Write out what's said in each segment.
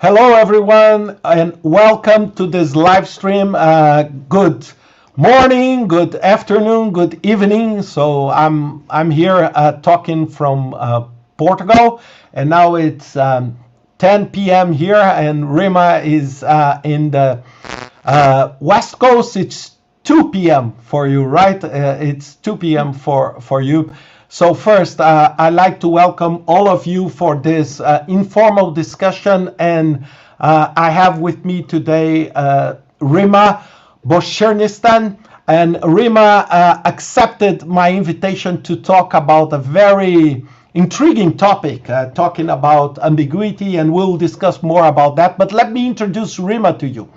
Hello, everyone, and welcome to this live stream. Good morning, good afternoon, good evening. So I'm here talking from Portugal, and now it's 10 p.m. here, and Rimma is in the West Coast. It's 2 p.m. for you, right? It's 2 p.m. for you. So first, I'd like to welcome all of you for this informal discussion, and I have with me today Rimma Boshernitsan, and Rimma accepted my invitation to talk about a very intriguing topic, talking about ambiguity, and we'll discuss more about that. But let me introduce Rimma to you.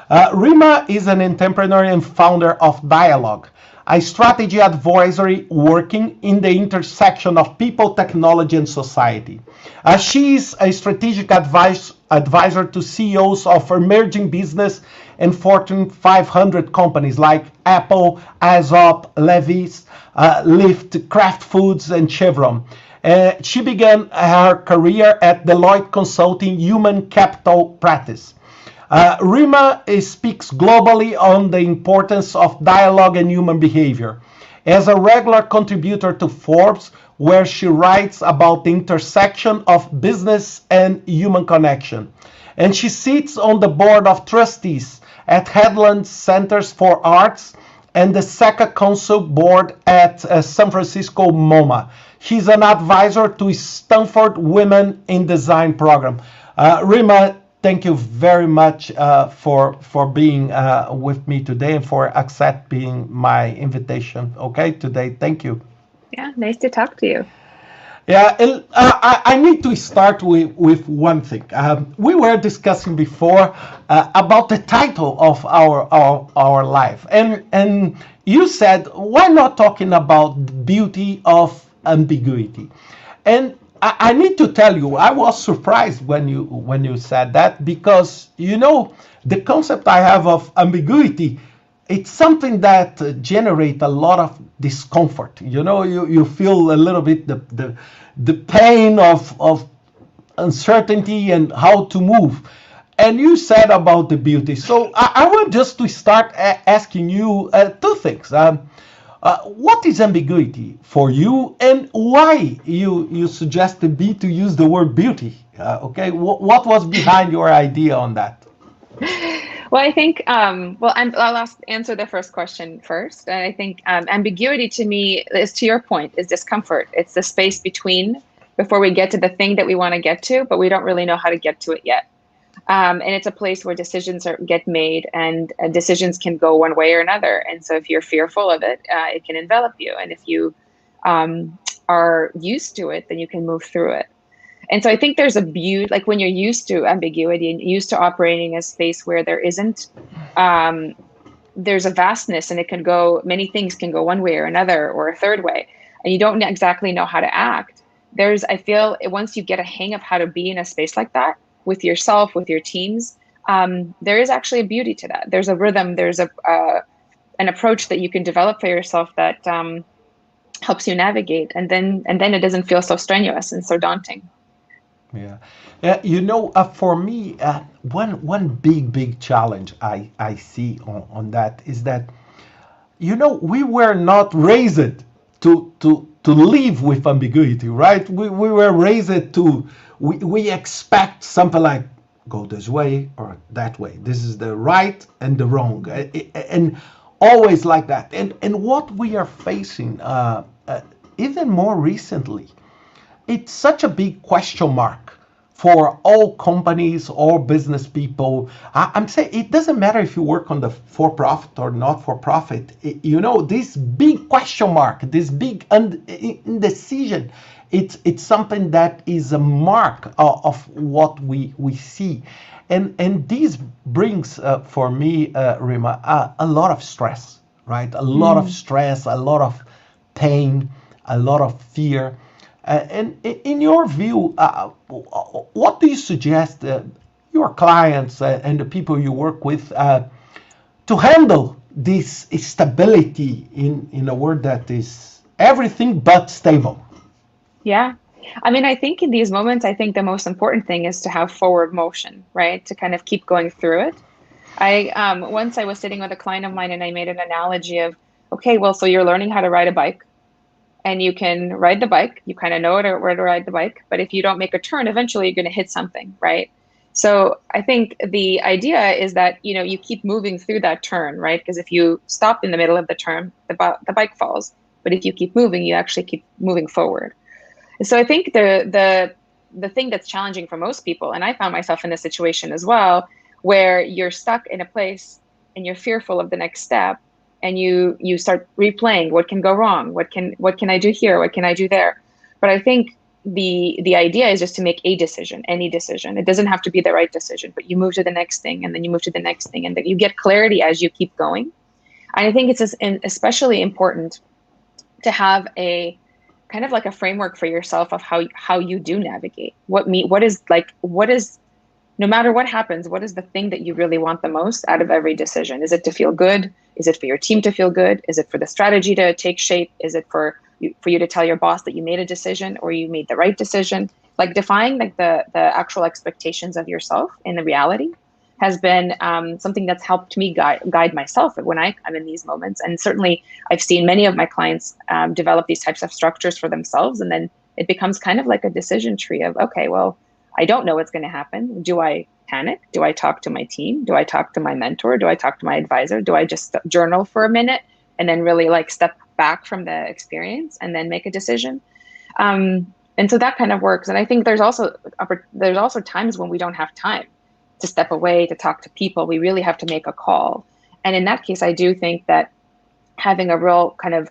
Rimma is an entrepreneur and founder of Dialogue, a strategy advisory working in the intersection of people, technology, and society. She is a strategic advisor to CEOs of emerging business and Fortune 500 companies like Apple, Aesop, Levi's, Lyft, Kraft Foods, and Chevron. She began her career at Deloitte Consulting Human Capital Practice. Rimma speaks globally on the importance of dialogue and human behavior. As a regular contributor to Forbes, where she writes about the intersection of business and human connection. And she sits on the board of trustees at Headland Centers for Arts and the SECA Council Board at San Francisco MoMA. She's an advisor to Stanford Women in Design program. Rimma, thank you very much for being with me today and for accepting my invitation. Okay, today. Thank you. Yeah, nice to talk to you. Yeah, and, I need to start with one thing. We were discussing before about the title of our live, and you said why not talking about the beauty of ambiguity, and I need to tell you, I was surprised when you said that, because the concept I have of ambiguity, it's something that generates a lot of discomfort. You feel a little bit the pain of uncertainty and how to move. And you said about the beauty. So I want just to start asking you two things. What is ambiguity for you, and why you suggested me to use the word beauty? Okay, what was behind your idea on that? Well, I think, I'll answer the first question first. And I think ambiguity to me is, to your point, is discomfort. It's the space before we get to the thing that we want to get to, but we don't really know how to get to it yet. And it's a place where decisions get made, and decisions can go one way or another. And so if you're fearful of it, it can envelop you. And if you are used to it, then you can move through it. And so I think there's a beauty, like when you're used to ambiguity and used to operating in a space where there isn't, there's a vastness, and many things can go one way or another or a third way, and you don't exactly know how to act. I feel once you get a hang of how to be in a space like that with yourself, with your teams, there is actually a beauty to that. There's a rhythm, there's an approach that you can develop for yourself that helps you navigate, and then it doesn't feel so strenuous and so daunting. Yeah. For me, one big challenge I see on that is that, we were not raised to live with ambiguity, right? We were raised we expect something like, go this way or that way. This is the right and the wrong, and always like that. And what we are facing, even more recently, it's such a big question mark for all companies, all business people. I'm saying it doesn't matter if you work on the for-profit or not for-profit. This big question mark, this big indecision, it's something that is a mark of what we see. And this brings, for me, Rimma, a lot of stress, right? A lot of stress, a lot of pain, a lot of fear. And in your view, what do you suggest your clients and the people you work with to handle this stability in a world that is everything but stable? Yeah. I mean, I think in these moments, I think the most important thing is to have forward motion, right? To kind of keep going through it. Once I was sitting with a client of mine and I made an analogy of, okay, well, so you're learning how to ride a bike and you can ride the bike, you kind of know where to ride the bike, but if you don't make a turn, eventually you're going to hit something, right? So I think the idea is that, you keep moving through that turn, right? Because if you stop in the middle of the turn, the bike falls. But if you keep moving, you actually keep moving forward. So I think the thing that's challenging for most people, and I found myself in this situation as well, where you're stuck in a place and you're fearful of the next step, and you start replaying what can go wrong, what can I do here, what can I do there. But I think the idea is just to make a decision, any decision. It doesn't have to be the right decision, but you move to the next thing, and then you move to the next thing, and then you get clarity as you keep going. And I think it's especially important to have a kind of like a framework for yourself of how you do navigate. What is no matter what happens, what is the thing that you really want the most out of every decision? Is it to feel good? Is it for your team to feel good? Is it for the strategy to take shape? Is it for you to tell your boss that you made a decision or you made the right decision? Like defining like the actual expectations of yourself in the reality has been something that's helped me guide myself when I'm in these moments. And certainly I've seen many of my clients develop these types of structures for themselves. And then it becomes kind of like a decision tree of, okay, well, I don't know what's going to happen. Do I panic? Do I talk to my team? Do I talk to my mentor? Do I talk to my advisor? Do I just journal for a minute and then really like step back from the experience and then make a decision? And so that kind of works. And I think there's also times when we don't have time to step away, to talk to people. We really have to make a call. And in that case, I do think that having a real kind of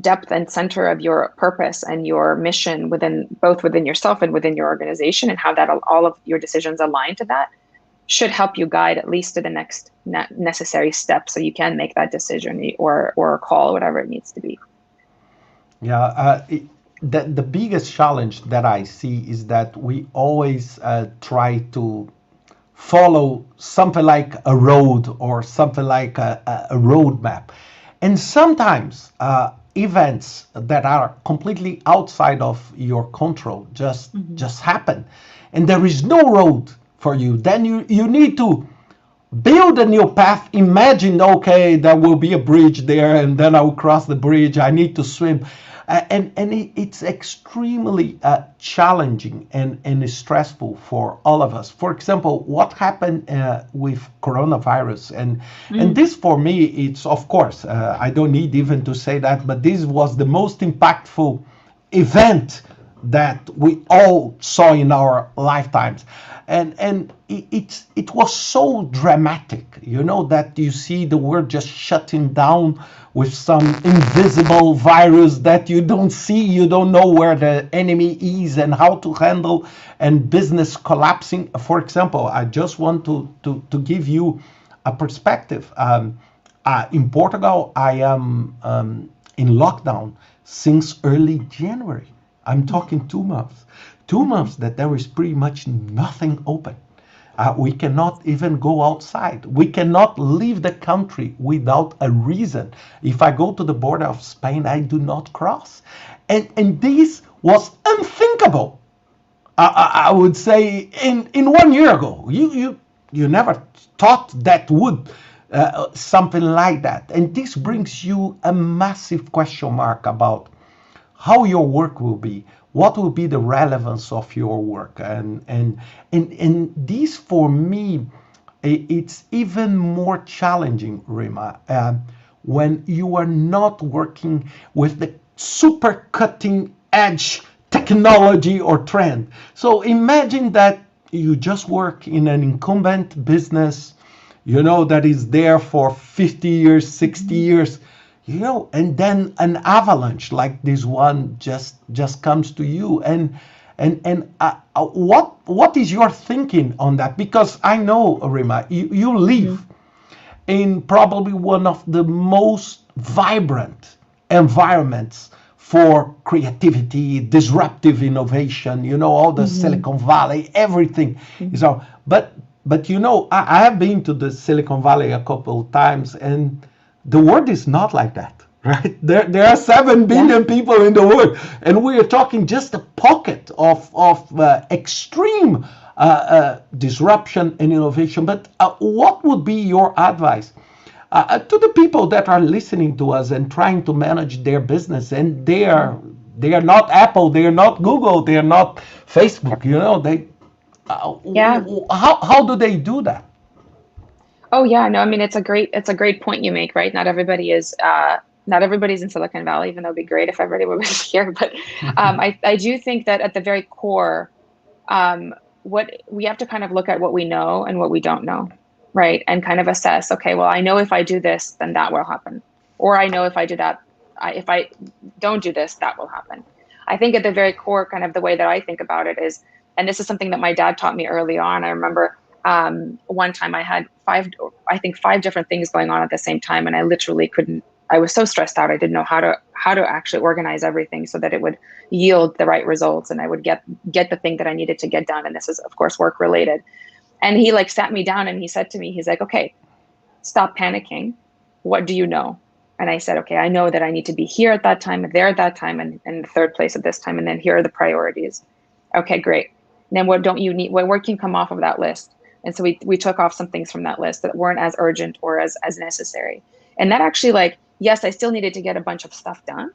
depth and center of your purpose and your mission both within yourself and within your organization, and how that all of your decisions align to that, should help you guide at least to the next necessary step, so you can make that decision or call, whatever it needs to be. Yeah, the biggest challenge that I see is that we always try to follow something like a road or something like a roadmap. And sometimes events that are completely outside of your control just happen. And there is no road for you. Then you need to build a new path. Imagine, okay, there will be a bridge there, and then I will cross the bridge. I need to swim. And it's extremely challenging and stressful for all of us. For example, what happened with coronavirus, and this for me, it's of course, I don't need even to say that, but this was the most impactful event that we all saw in our lifetimes. And it was so dramatic, that you see the world just shutting down with some invisible virus that you don't see, you don't know where the enemy is and how to handle, and business collapsing. For example, I just want to give you a perspective. In Portugal, I am in lockdown since early January. I'm talking 2 months. 2 months that there is pretty much nothing open. We cannot even go outside. We cannot leave the country without a reason. If I go to the border of Spain, I do not cross. And this was unthinkable. I would say in 1 year ago. You never thought that would something like that. And this brings you a massive question mark about how your work will be. What will be the relevance of your work? And this, for me, it's even more challenging, Rimma, when you are not working with the super cutting edge technology or trend. So imagine that you just work in an incumbent business, that is there for 50 years, 60 years, and then an avalanche like this one just comes to you. And what is your thinking on that? Because I know, Rimma, you live in probably one of the most vibrant environments for creativity, disruptive innovation, all the Silicon Valley, everything. So, but I have been to the Silicon Valley a couple of times, and the world is not like that, right? There are 7 billion people in the world, and we are talking just a pocket of extreme disruption and innovation. But what would be your advice to the people that are listening to us and trying to manage their business, and they are not Apple, they are not Google, they are not Facebook, you know, they how do they do that? Oh yeah, no, I mean it's a great point you make, right? Not everybody's in Silicon Valley, even though it'd be great if everybody was here. But I do think that at the very core, what we have to kind of look at what we know and what we don't know, right? And kind of assess, okay, well, I know if I do this, then that will happen. Or I know if I do that, if I don't do this, that will happen. I think at the very core, kind of the way that I think about it is, and this is something that my dad taught me early on. I remember one time I had 5 different things going on at the same time, and I literally couldn't. I was so stressed out. I didn't know how to actually organize everything so that it would yield the right results, and I would get the thing that I needed to get done. And this is, of course, work related. And he like sat me down and he said to me, he's like, "Okay, stop panicking. What do you know?" And I said, "Okay, I know that I need to be here at that time, there at that time, and in the third place at this time, and then here are the priorities." Okay, great. And then what don't you need? What can come off of that list? And so we took off some things from that list that weren't as urgent or as necessary. And that actually, like, yes, I still needed to get a bunch of stuff done.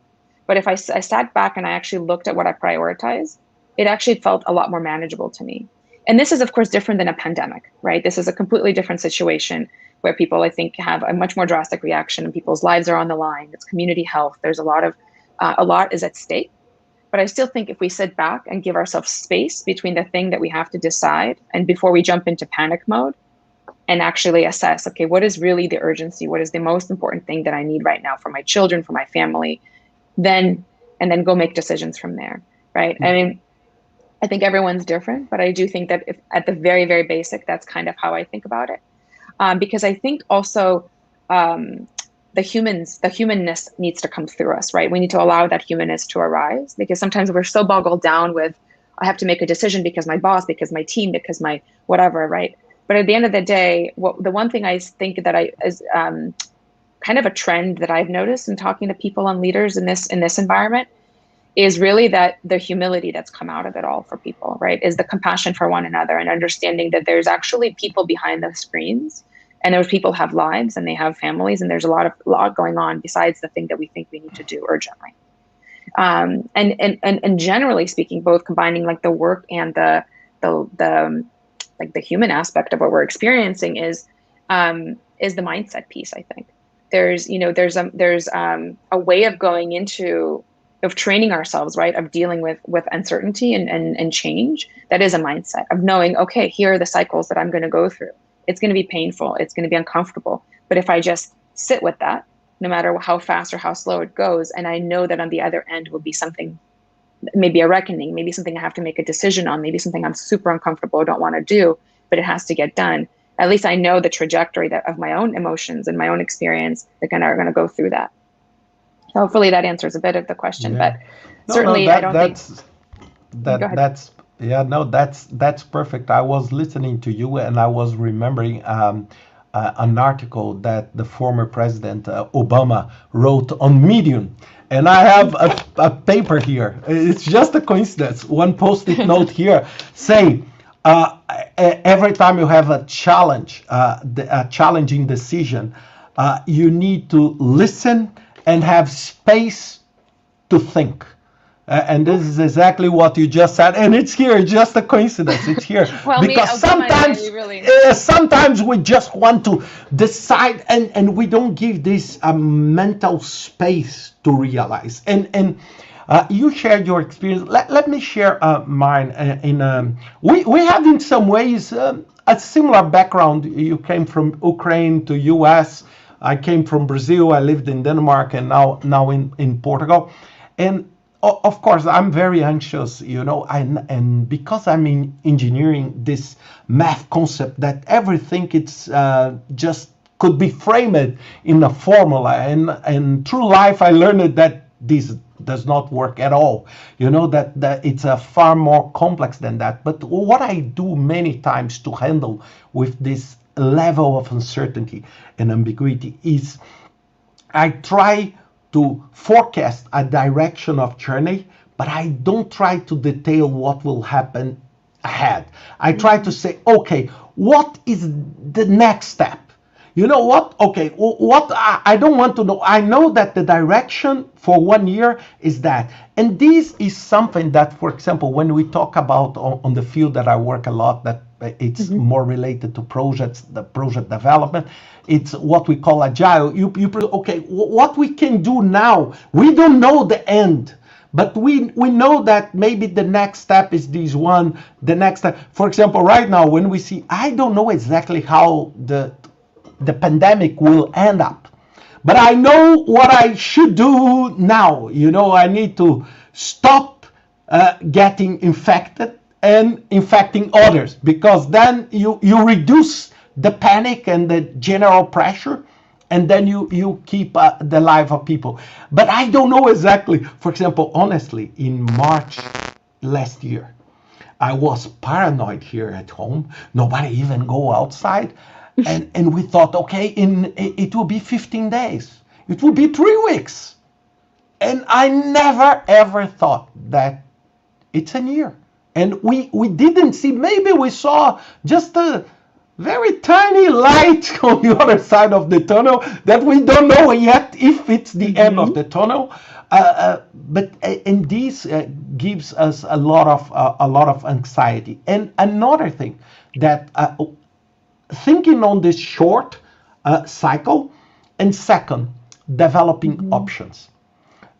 But if I sat back and I actually looked at what I prioritized, it actually felt a lot more manageable to me. And this is, of course, different than a pandemic, right? This is a completely different situation where people, I think, have a much more drastic reaction and people's lives are on the line. It's community health. There's a lot is at stake. But I still think if we sit back and give ourselves space between the thing that we have to decide and before we jump into panic mode and actually assess, okay, what is really the urgency? What is the most important thing that I need right now for my children, for my family? And then go make decisions from there, right? Mm-hmm. I mean, I think everyone's different, but I do think that if at the very, very basic, that's kind of how I think about it. Because I think also the humanness needs to come through us, right? We need to allow that humanness to arise, because sometimes we're so boggled down with, I have to make a decision because my boss, because my team, because my whatever, right? But at the end of the day, the one thing I think that is kind of a trend that I've noticed in talking to people and leaders in this environment is really that the humility that's come out of it all for people, right? Is the compassion for one another and understanding that there's actually people behind the screens, and those people have lives and they have families, and there's a lot going on besides the thing that we think we need to do urgently. And generally speaking, both combining like the work and the like the human aspect of what we're experiencing is the mindset piece. I think there's a way of going into, of training ourselves, right, of dealing with uncertainty and change. That is a mindset of knowing, okay, here are the cycles that I'm going to go through. It's going to be painful. It's going to be uncomfortable. But if I just sit with that, no matter how fast or how slow it goes, and I know that on the other end will be something, maybe a reckoning, maybe something I have to make a decision on, maybe something I'm super uncomfortable or don't want to do, but it has to get done. At least I know the trajectory of my own emotions and my own experience that are going to go through that. Hopefully that answers a bit of the question, but certainly I don't think that's perfect. I was listening to you and I was remembering an article that the former president Obama wrote on Medium, and I have a paper here. It's just a coincidence. One post-it note here saying every time you have a challenge, a challenging decision, you need to listen and have space to think. And this is exactly what you just said, and it's here. Just a coincidence. It's here because sometimes we just want to decide, and we don't give this mental space to realize. And you shared your experience. Let me share mine. We have in some ways a similar background. You came from Ukraine to U.S. I came from Brazil. I lived in Denmark, and now in Portugal, and of course, I'm very anxious, and because I'm in engineering, this math concept that everything it's just could be framed in a formula, and through life I learned that this does not work at all. That it's far more complex than that. But what I do many times to handle with this level of uncertainty and ambiguity is I try to forecast a direction of journey, but I don't try to detail what will happen ahead. I try to say, okay, what is the next step? You know what? Okay, what I don't want to know. I know that the direction for 1 year is that. And this is something that, for example, when we talk about on the field that I work a lot, that it's more related to projects, the project development, it's what we call agile. Okay, what we can do now, we don't know the end. But we know that maybe the next step is this one, the next step. For example, right now, when we see, I don't know exactly how the pandemic will end up. But I know what I should do now. You know, I need to stop getting infected and infecting others, because then you reduce the panic and the general pressure, and then you keep the life of people. But I don't know exactly. For example, honestly, in March last year, I was paranoid here at home. Nobody even go outside. And we thought, okay, it will be 15 days. It will be 3 weeks. And I never, ever thought that it's a year. And we didn't see, maybe we saw just a very tiny light on the other side of the tunnel that we don't know yet if it's the end of the tunnel. And this gives us a lot of anxiety. And another thing that thinking on this short cycle, and second, developing options.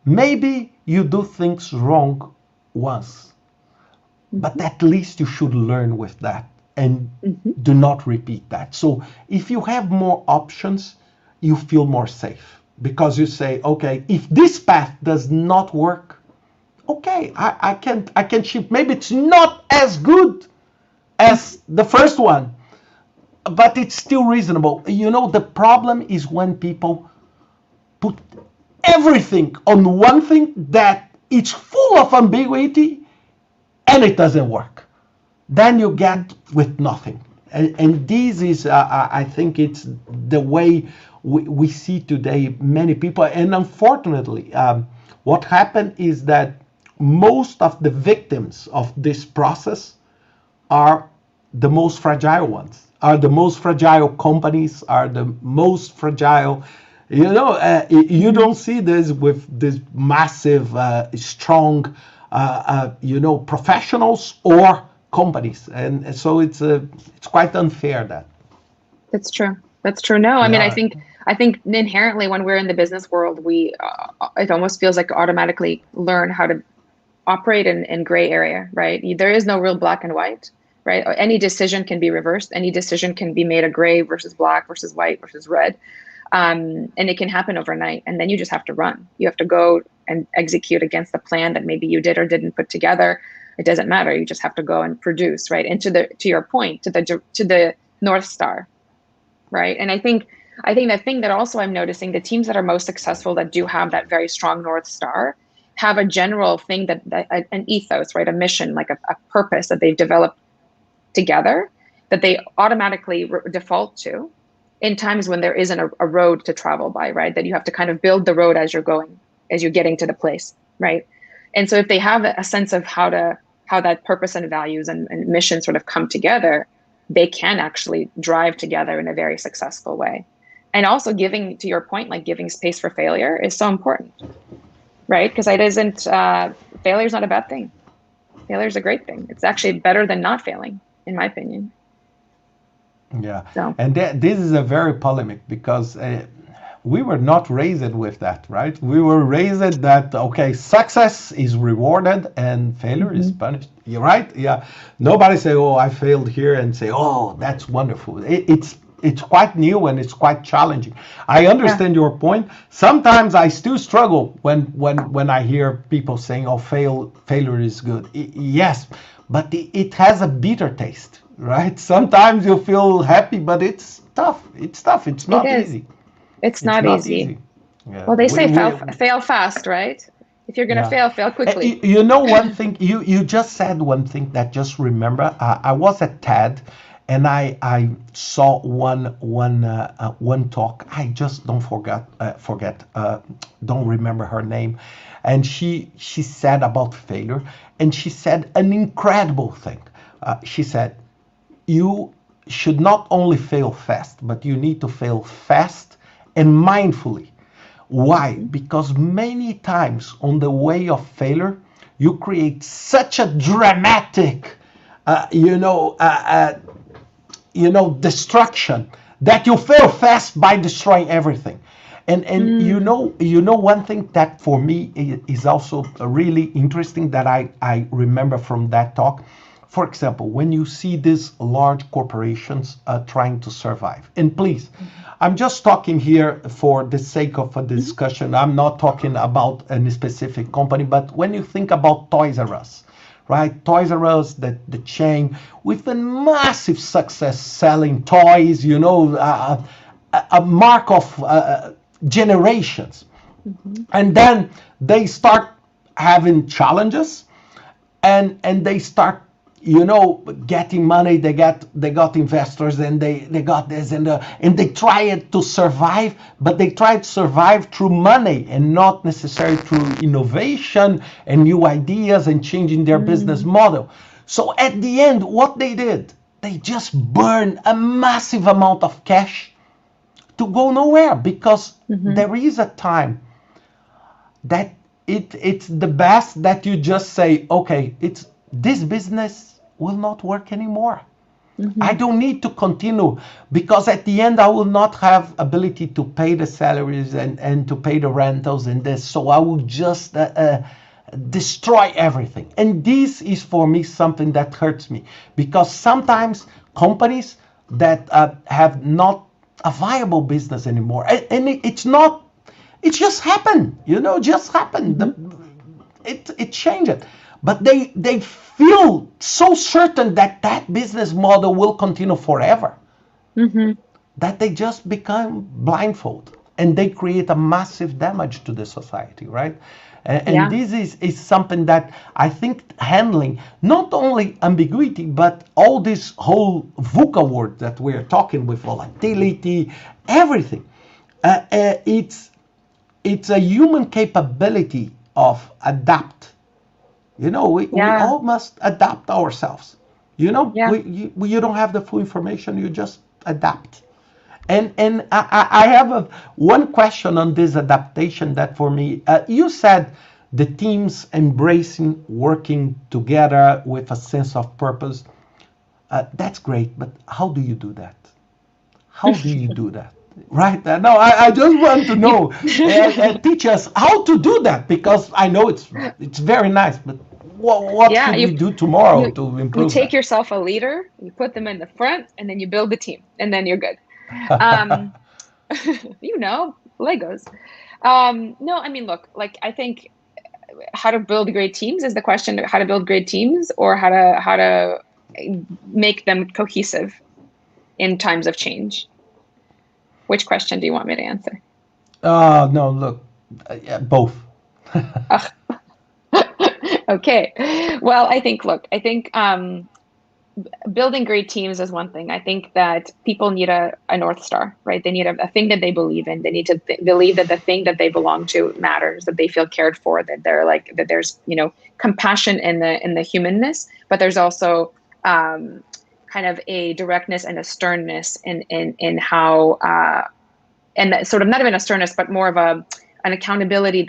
Maybe you do things wrong once, but at least you should learn with that and do not repeat that. So if you have more options, you feel more safe, because you say, okay, if this path does not work, okay, I can shift. Maybe it's not as good as the first one, but it's still reasonable. You know, the problem is when people put everything on one thing that it's full of ambiguity and it doesn't work. Then you get with nothing. And this is, I think it's the way we see today many people. And unfortunately, what happened is that most of the victims of this process are the most fragile ones, are the most fragile companies, are the most fragile, you know, you don't see this with this massive, strong, you know, professionals or companies. And so it's quite unfair that. That's true. That's true. No, I mean, I think inherently when we're in the business world, it almost feels like automatically learn how to operate in gray area, right? There is no real black and white. Right? Any decision can be reversed. Any decision can be made a gray versus black versus white versus red. And it can happen overnight. And then you just have to run. You have to go and execute against the plan that maybe you did or didn't put together. It doesn't matter. You just have to go and produce, right? And to your point, to the North Star, right? And I think the thing that also I'm noticing, the teams that are most successful that do have that very strong North Star have a general thing that an ethos, right? A mission, like a purpose that they've developed together, that they automatically default to in times when there isn't a road to travel by, right? That you have to kind of build the road as you're going, as you're getting to the place, right? And so if they have a sense of how that purpose and values and mission sort of come together, they can actually drive together in a very successful way. And also giving, to your point, like giving space for failure is so important, right? Because failure is not a bad thing. Failure is a great thing. It's actually better than not failing, in my opinion. Yeah, so. And this is a very polemic, because we were not raised with that, right? We were raised that, okay, success is rewarded and failure is punished. You're right? Yeah. Nobody say, oh, I failed here, and say, oh, that's wonderful. It's quite new and it's quite challenging. I understand your point. Sometimes I still struggle when I hear people saying, oh, failure is good. Yes, but it has a bitter taste, right? Sometimes you feel happy, but it's tough. It's tough. It's not easy. It's not easy. Yeah. Well, they say fail fast, right? If you're going to fail quickly. You know one thing, you just said one thing that just remember, I was at TED, and I saw one talk. I just don't remember her name, and she said about failure, and she said an incredible thing. She said, you should not only fail fast, but you need to fail fast and mindfully. Why? Because many times on the way of failure, you create such a dramatic, destruction that you fail fast by destroying everything. And one thing that for me is also really interesting that I remember from that talk. For example, when you see these large corporations trying to survive, and please, I'm just talking here for the sake of a discussion. I'm not talking about any specific company, but when you think about Toys R Us, right? Toys R Us, the chain, with a massive success selling toys, a mark of generations. And then they start having challenges, and they start getting money. They got investors, and they got this, and they try to survive, but they try to survive through money and not necessarily through innovation and new ideas and changing their business model. So at the end, what they did, they just burned a massive amount of cash to go nowhere, because there is a time that it's the best that you just say, okay, this business will not work anymore. I don't need to continue, because at the end I will not have ability to pay the salaries and to pay the rentals and this. So I will just destroy everything. And this is for me something that hurts me, because sometimes companies that have not a viable business anymore, and it just happened, just happened. It changed. But they feel so certain that business model will continue forever, that they just become blindfolded, and they create a massive damage to the society, right? And this is something that I think handling not only ambiguity, but all this whole VUCA word that we're talking with, volatility, everything. It's a human capability of adapt. We all must adapt ourselves. You don't have the full information, you just adapt. And I have one question on this adaptation that for me, you said the teams embracing working together with a sense of purpose. That's great, but how do you do that? How do you do that? Right? No, I just want to know and teach us how to do that, because I know it's very nice, but what should we do tomorrow to improve? You take yourself a leader, you put them in the front, and then you build the team, and then you're good. Legos. No, I mean, look, I think how to build great teams is the question. How to build great teams, or how to make them cohesive in times of change. Which question do you want me to answer? No, look, both. Okay. Well, I think building great teams is one thing. I think that people need a North Star, right? They need a thing that they believe in. They need to believe that the thing that they belong to matters, that they feel cared for, that that there's, compassion in the humanness, but there's also kind of a directness and a sternness in how, and sort of not even a sternness, but more of an accountability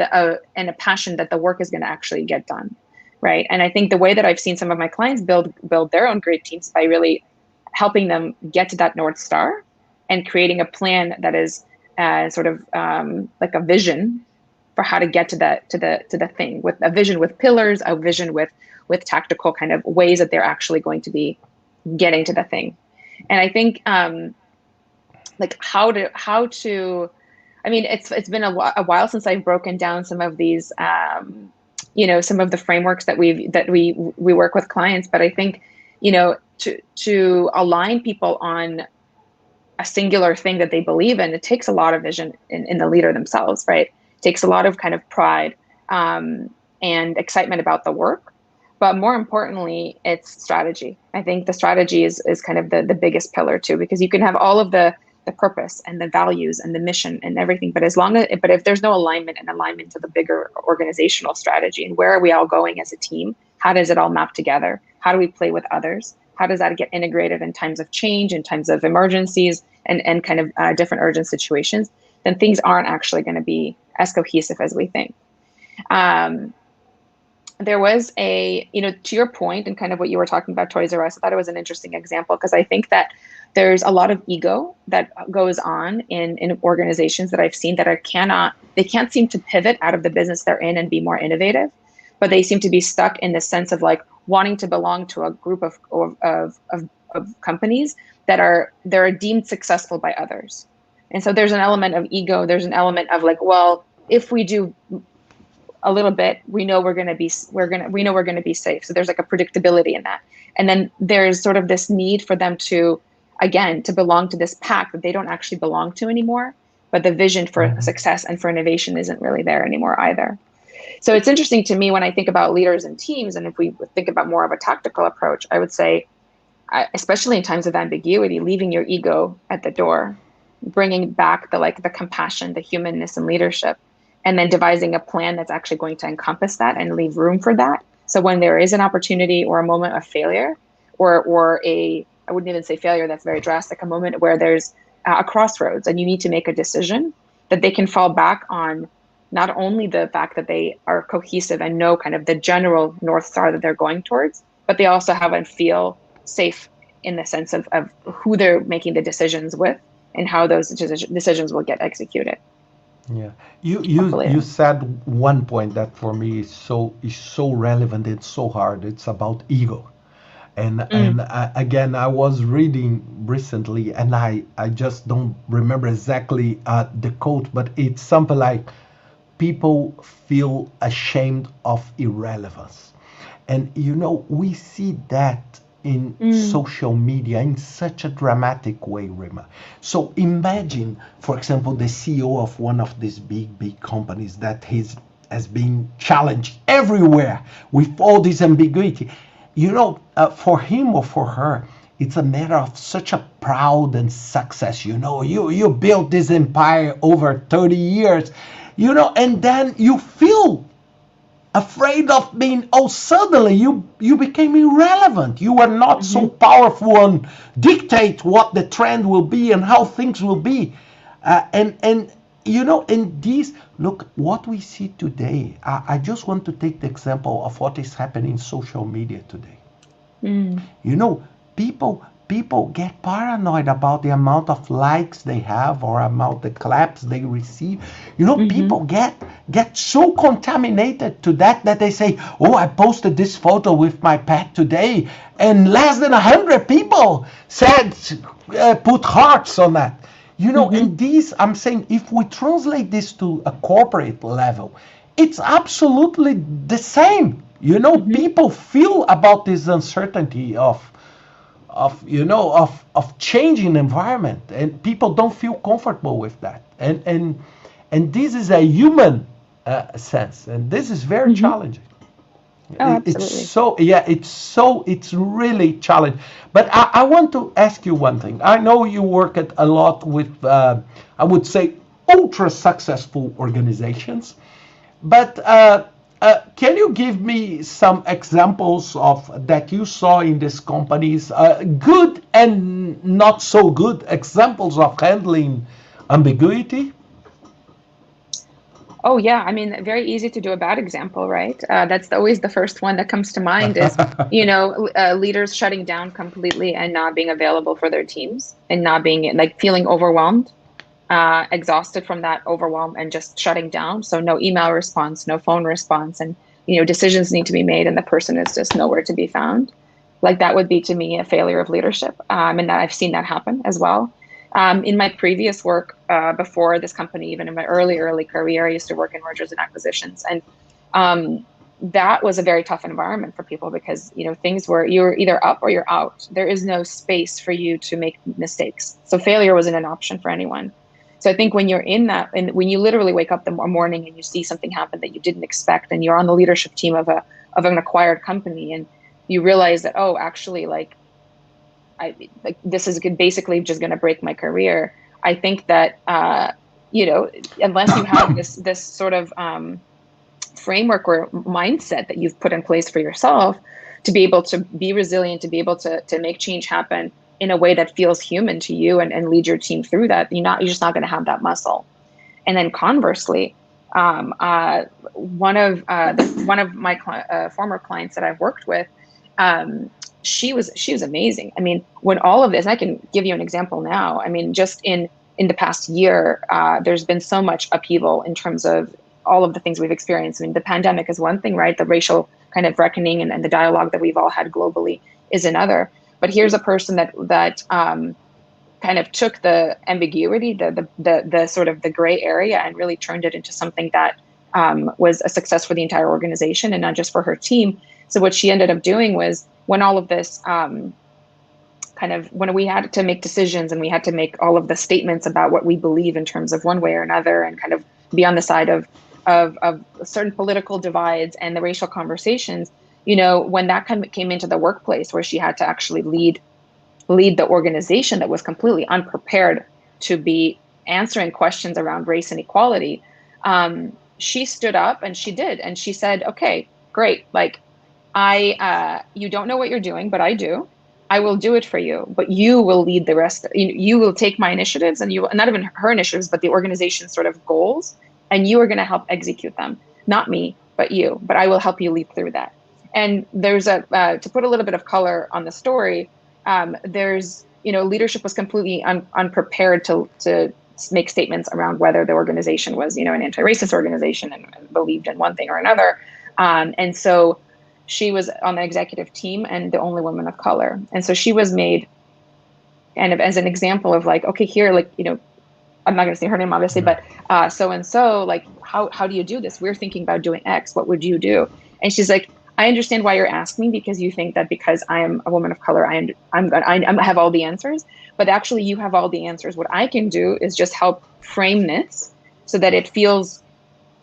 and a passion that the work is going to actually get done. Right. And I think the way that I've seen some of my clients build their own great teams by really helping them get to that North Star and creating a plan that is sort of like a vision for how to get to the thing, with a vision with pillars, a vision with tactical kind of ways that they're actually going to be getting to the thing. And I think how to I mean, it's been a while since I've broken down some of these some of the frameworks that we work with clients, but I think, to align people on a singular thing that they believe in, it takes a lot of vision in the leader themselves, right? It takes a lot of kind of pride and excitement about the work, But more importantly, it's strategy. I think the strategy is kind of the biggest pillar too, because you can have all of the purpose and the values and the mission and everything, but if there's no alignment to the bigger organizational strategy and where are we all going as a team, how does it all map together? How do we play with others? How does that get integrated in times of change, in times of emergencies, and kind of different urgent situations? Then things aren't actually going to be as cohesive as we think. There was to your point and kind of what you were talking about, Toys R Us, I thought it was an interesting example, because I think that there's a lot of ego that goes on in organizations that I've seen that they can't seem to pivot out of the business they're in and be more innovative, but they seem to be stuck in the sense of like wanting to belong to a group of companies they're deemed successful by others. And so there's an element of ego. There's an element of like, well, if we do a little bit, we know we're going to be safe. So there's like a predictability in that. And then there's sort of this need for them to belong to this pack that they don't actually belong to anymore. But the vision for success and for innovation isn't really there anymore either. So it's interesting to me when I think about leaders and teams, and if we think about more of a tactical approach, I would say, especially in times of ambiguity, leaving your ego at the door, bringing back the compassion, the humanness and leadership, and then devising a plan that's actually going to encompass that and leave room for that. So when there is an opportunity or a moment of failure, I wouldn't even say failure, that's very drastic, a moment where there's a crossroads and you need to make a decision, that they can fall back on not only the fact that they are cohesive and know kind of the general North Star that they're going towards, but they also have and feel safe in the sense of who they're making the decisions with and how those decisions will get executed. Yeah, you said one point that for me is so relevant. It's so hard. It's about ego, and again, I was reading recently, and I just don't remember exactly the quote, but it's something like, people feel ashamed of irrelevance, and we see that in social media in such a dramatic way, Rimma. So imagine, for example, the CEO of one of these big companies that has been challenged everywhere with all this ambiguity. For him or for her, it's a matter of such a proud and success. You built this empire over 30 years, and then you feel afraid of being, suddenly you became irrelevant. You are not so powerful and dictate what the trend will be and how things will be. And these, look, what we see today, I just want to take the example of what is happening in social media today. People get paranoid about the amount of likes they have or amount the claps they receive. People get so contaminated to that they say, oh, I posted this photo with my pet today, and less than 100 people said, put hearts on that. And these, I'm saying, if we translate this to a corporate level, it's absolutely the same. People feel about this uncertainty of changing environment, and people don't feel comfortable with that, and this is a human sense, and this is very challenging. Absolutely. It's really challenging. But I want to ask you one thing. I know you work a lot with I would say ultra successful organizations, but can you give me some examples of that you saw in these companies, good and not so good examples of handling ambiguity? Oh yeah, I mean, very easy to do a bad example, right? That's always the first one that comes to mind is, leaders shutting down completely and not being available for their teams and not being feeling overwhelmed. Exhausted from that overwhelm and just shutting down. So no email response, no phone response, and decisions need to be made and the person is just nowhere to be found. That would be to me a failure of leadership. And that I've seen that happen as well. In my previous work before this company, even in my early career, I used to work in mergers and acquisitions, and that was a very tough environment for people because you're either up or you're out. There is no space for you to make mistakes. So failure wasn't an option for anyone. So I think when you're in that, and when you literally wake up the morning and you see something happen that you didn't expect, and you're on the leadership team of an acquired company, and you realize that, oh, actually, like this is basically just going to break my career. I think that unless you have this sort of framework or mindset that you've put in place for yourself to be able to be resilient, to be able to make change happen in a way that feels human to you and lead your team through that, you're just not going to have that muscle. And then conversely, one of my former clients that I've worked with, she was amazing. I mean, when all of this, I can give you an example now. I mean, just in the past year, there's been so much upheaval in terms of all of the things we've experienced. I mean, the pandemic is one thing, right? The racial kind of reckoning and the dialogue that we've all had globally is another. But here's a person that kind of took the ambiguity, the sort of the gray area, and really turned it into something that was a success for the entire organization and not just for her team. So what she ended up doing was, when all of this when we had to make decisions and we had to make all of the statements about what we believe in terms of one way or another, and kind of be on the side of certain political divides and the racial conversations, when that came into the workplace, where she had to actually lead the organization that was completely unprepared to be answering questions around race and equality, she stood up and she said, okay, great. Like, you don't know what you're doing, but I do. I will do it for you, but you will lead the rest. You will take my initiatives, and not even her initiatives, but the organization's sort of goals, and you are going to help execute them. Not me, but you. But I will help you lead through that. And there's to put a little bit of color on the story, there's, leadership was completely unprepared to make statements around whether the organization was, an anti-racist organization and believed in one thing or another. And so she was on the executive team and the only woman of color. And so she was made kind of as an example of like, okay, here, like, I'm not going to say her name, obviously, but so-and-so, like, how do you do this? We're thinking about doing X. What would you do? And she's like, I understand why you're asking me, because you think that because I am a woman of color, I have all the answers. But actually, you have all the answers. What I can do is just help frame this so that it feels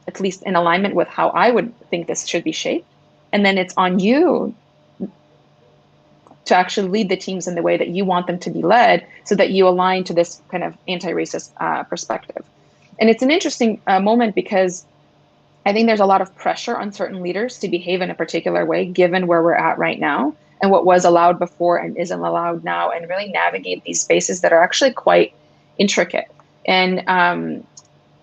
at least in alignment with how I would think this should be shaped. And then it's on you to actually lead the teams in the way that you want them to be led, so that you align to this kind of anti-racist perspective. And it's an interesting moment, because I think there's a lot of pressure on certain leaders to behave in a particular way, given where we're at right now and what was allowed before and isn't allowed now, and really navigate these spaces that are actually quite intricate. And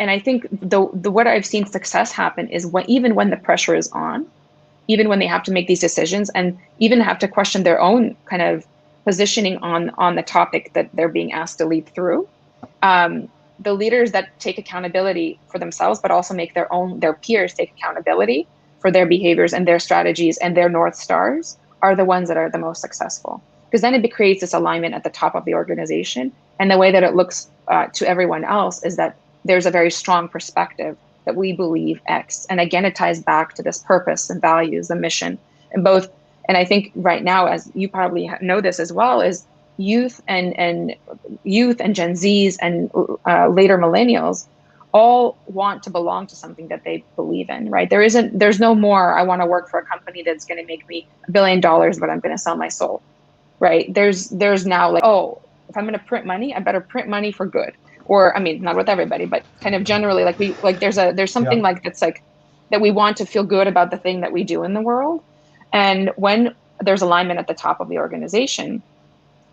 I think what I've seen success happen is even when the pressure is on, even when they have to make these decisions and even have to question their own kind of positioning on the topic that they're being asked to lead through, the leaders that take accountability for themselves, but also make their peers take accountability for their behaviors and their strategies and their North Stars, are the ones that are the most successful. Because then it creates this alignment at the top of the organization. And the way that it looks to everyone else is that there's a very strong perspective that we believe X. And again, it ties back to this purpose and values, the mission, and both. And I think right now, as you probably know this as well, is youth and Gen Zs and later millennials all want to belong to something that they believe in, right? There's no more, I want to work for a company that's going to make me $1 billion, but I'm going to sell my soul, right? There's now like, oh, if I'm going to print money, I better print money for good. Or, I mean, not with everybody, but kind of generally, there's something like that's like that we want to feel good about the thing that we do in the world. And when there's alignment at the top of the organization,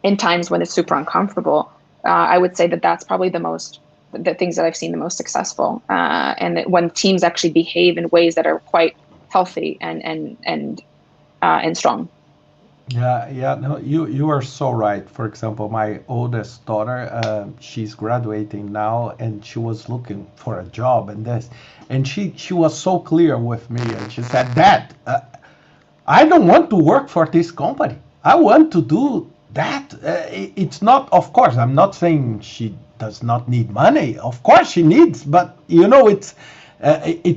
in times when it's super uncomfortable, I would say that that's probably the things that I've seen the most successful. And that when teams actually behave in ways that are quite healthy and strong. Yeah, no, you are so right. For example, my oldest daughter, she's graduating now, and she was looking for a job and she was so clear with me, and she said, Dad, I don't want to work for this company. I want to do that. It's not, of course, I'm not saying she does not need money. Of course she needs, but it's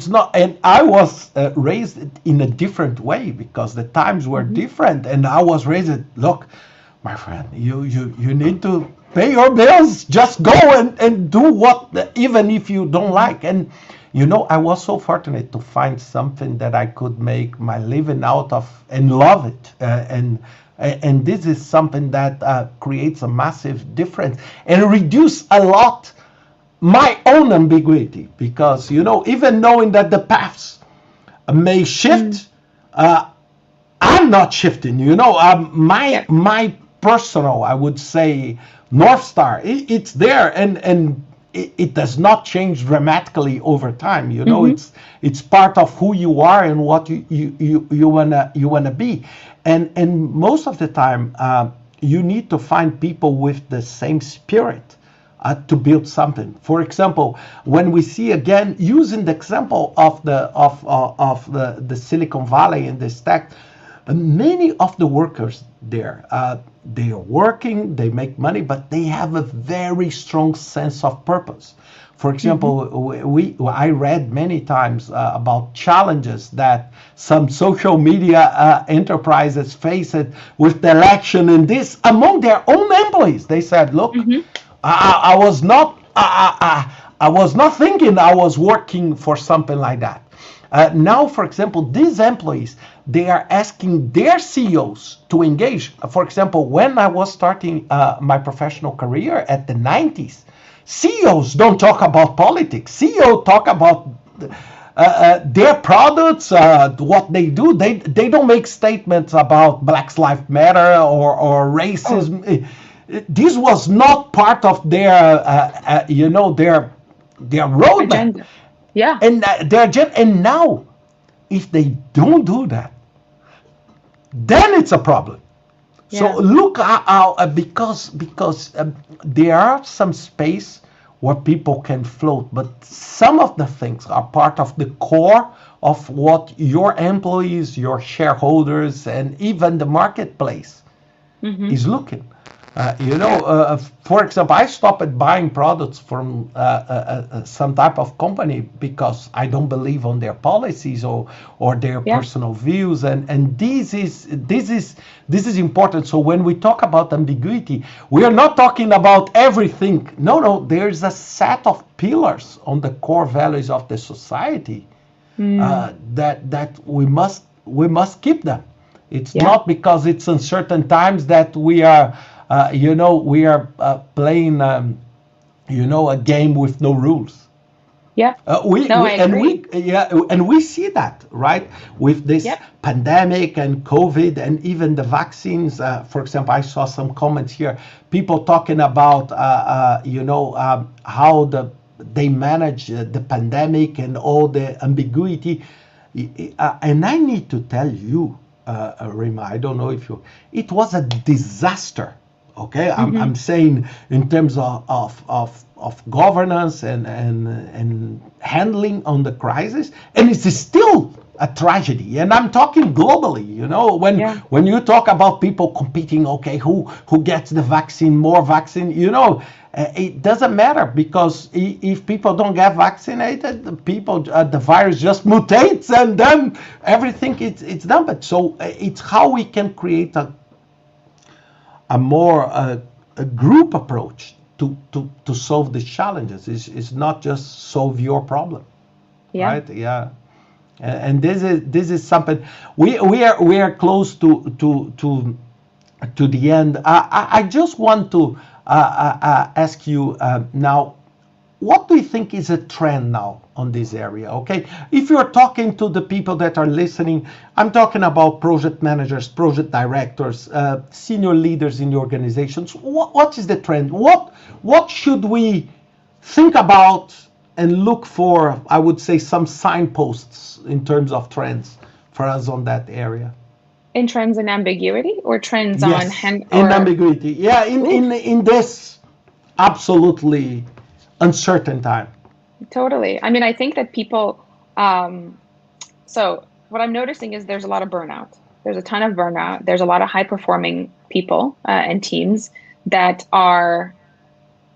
not. And I was raised in a different way, because the times were different, and I was raised, look, my friend, you need to pay your bills. Just go and do what, even if you don't like. And I was so fortunate to find something that I could make my living out of and love it. And this is something that creates a massive difference and reduce a lot my own ambiguity, because even knowing that the paths may shift, I'm not shifting. My personal, I would say, North Star, it's there, and it does not change dramatically over time. It's part of who you are and what you wanna be, and most of the time you need to find people with the same spirit to build something. For example, when we see, again, using the example of the Silicon Valley and the stack, many of the workers there, they are working, they make money, but they have a very strong sense of purpose. For example, I read many times about challenges that some social media enterprises faced with the election and this among their own employees. They said, "Look, I was not thinking I was working for something like that." Now, for example, these employees, they are asking their CEOs to engage. For example, when I was starting my professional career at the 90s, CEOs don't talk about politics. CEOs talk about their products, what they do. They don't make statements about Black Lives Matter or racism. Oh. This was not part of their, their roadmap. Agenda. Yeah. And their agenda. And now, if they don't do that, then it's a problem. Yeah. So look how because there are some space where people can float, but some of the things are part of the core of what your employees, your shareholders, and even the marketplace is looking. For example, I stopped buying products from some type of company because I don't believe on their policies or their personal views, and this is important. So when we talk about ambiguity, we are not talking about everything. No, there's a set of pillars on the core values of the society that we must keep them. It's not because it's uncertain times that we are. We are playing, a game with no rules. Yeah. We see that, right, with this pandemic and COVID and even the vaccines. For example, I saw some comments here, people talking about, how they manage the pandemic and all the ambiguity. And I need to tell you, Rimma, I don't know if it was a disaster. Okay, I'm saying in terms of governance and handling on the crisis, and it's still a tragedy. And I'm talking globally. When you talk about people competing, okay, who gets the vaccine, more vaccine, it doesn't matter, because if people don't get vaccinated, the virus just mutates, and then everything it's done. But so it's how we can create a more a group approach to solve these challenges. Is not just solve your problem, right? Yeah, and this is something we are close to the end. I just want to ask you now, what do you think is a trend now on this area? Okay, if you're talking to the people that are listening, I'm talking about project managers, project directors, senior leaders in the organizations. What is the trend? What should we think about and look for? I would say some signposts in terms of trends for us on that area. In trends in ambiguity, or trends in ambiguity? Yeah, in this absolutely uncertain time. Totally. I mean, I think that people, so what I'm noticing is there's a lot of burnout. There's a ton of burnout. There's a lot of high performing people and teams that are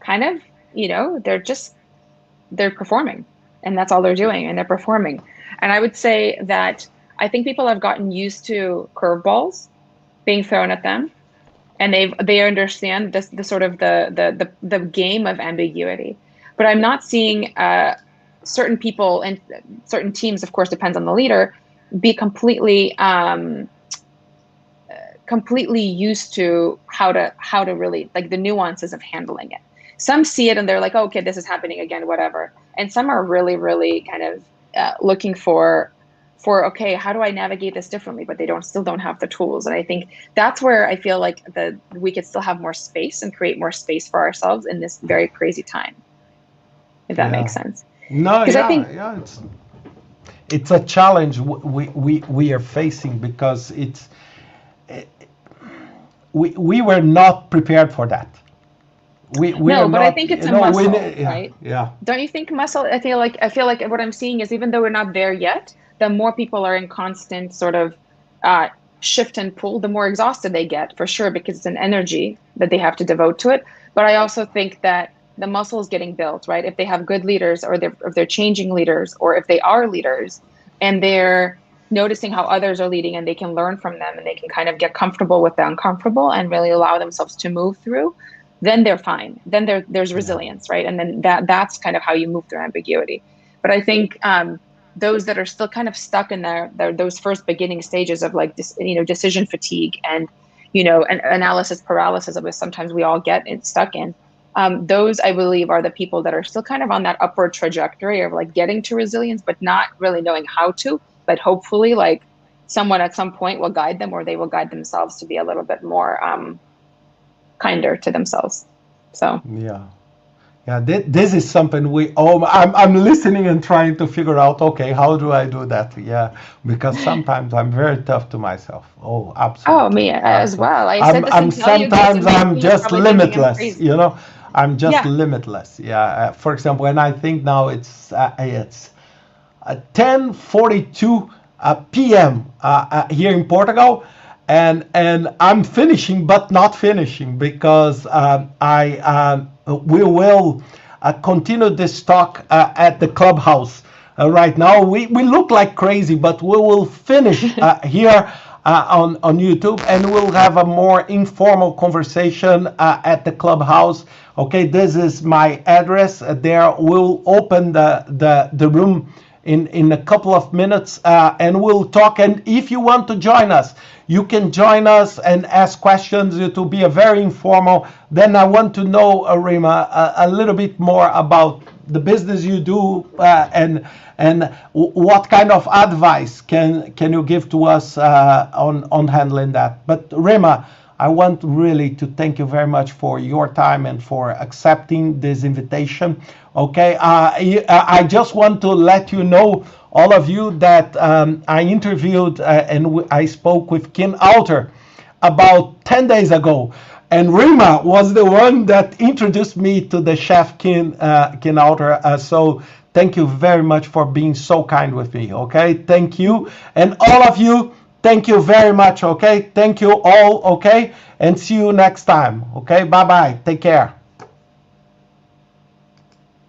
kind of, they're performing, and that's all they're doing, and they're performing. And I would say that I think people have gotten used to curveballs being thrown at them, and they understand the sort of the game of ambiguity. But I'm not seeing certain people and certain teams, of course, depends on the leader, be completely used to how to really, like, the nuances of handling it. Some see it and they're like, oh, okay, this is happening again, whatever. And some are really, really kind of looking for, okay, how do I navigate this differently? But they still don't have the tools. And I think that's where I feel like we could still have more space and create more space for ourselves in this very crazy time, if that makes sense. No, yeah, I think, it's a challenge we are facing, because we were not prepared for that. But I think it's a muscle, right? Yeah. Don't you think muscle? I feel like what I'm seeing is, even though we're not there yet, the more people are in constant sort of shift and pull, the more exhausted they get, for sure, because it's an energy that they have to devote to it. But I also think that the muscle is getting built, right? If they have good leaders, or if they're changing leaders, or if they are leaders and they're noticing how others are leading, and they can learn from them, and they can kind of get comfortable with the uncomfortable and really allow themselves to move through, then they're fine. Then there's resilience, right? And then that's kind of how you move through ambiguity. But I think those that are still kind of stuck in those first beginning stages of, like, this, decision fatigue and, and analysis paralysis of which sometimes we all get stuck in. Those, I believe, are the people that are still kind of on that upward trajectory of, like, getting to resilience, but not really knowing how to. But hopefully, like, someone at some point will guide them, or they will guide themselves to be a little bit more kinder to themselves. So this is something I'm listening and trying to figure out, okay, how do I do that? Because sometimes I'm very tough to myself. Absolutely. Me as well. I'm just limitless, I'm just limitless. For example, and I think now it's 10:42 p.m. Here in Portugal, and I'm finishing, but not finishing, because we will continue this talk at the Clubhouse. Right now, we look like crazy, but we will finish here on YouTube, and we'll have a more informal conversation at the Clubhouse. Okay, this is my address. There, we'll open the room in a couple of minutes, and we'll talk. And if you want to join us, you can join us and ask questions. It will be a very informal. Then I want to know, Rimma, a little bit more about the business you do, and what kind of advice can you give to us on handling that. But Rimma, I want really to thank you very much for your time and for accepting this invitation. Okay, I just want to let you know, all of you, that I interviewed and I spoke with Ken Alter about 10 days ago. And Rimma was the one that introduced me to the chef Ken Alter. So thank you very much for being so kind with me. Okay, thank you. And all of you, thank you very much. Okay, thank you all. Okay, and see you next time. Okay, bye-bye. Take care.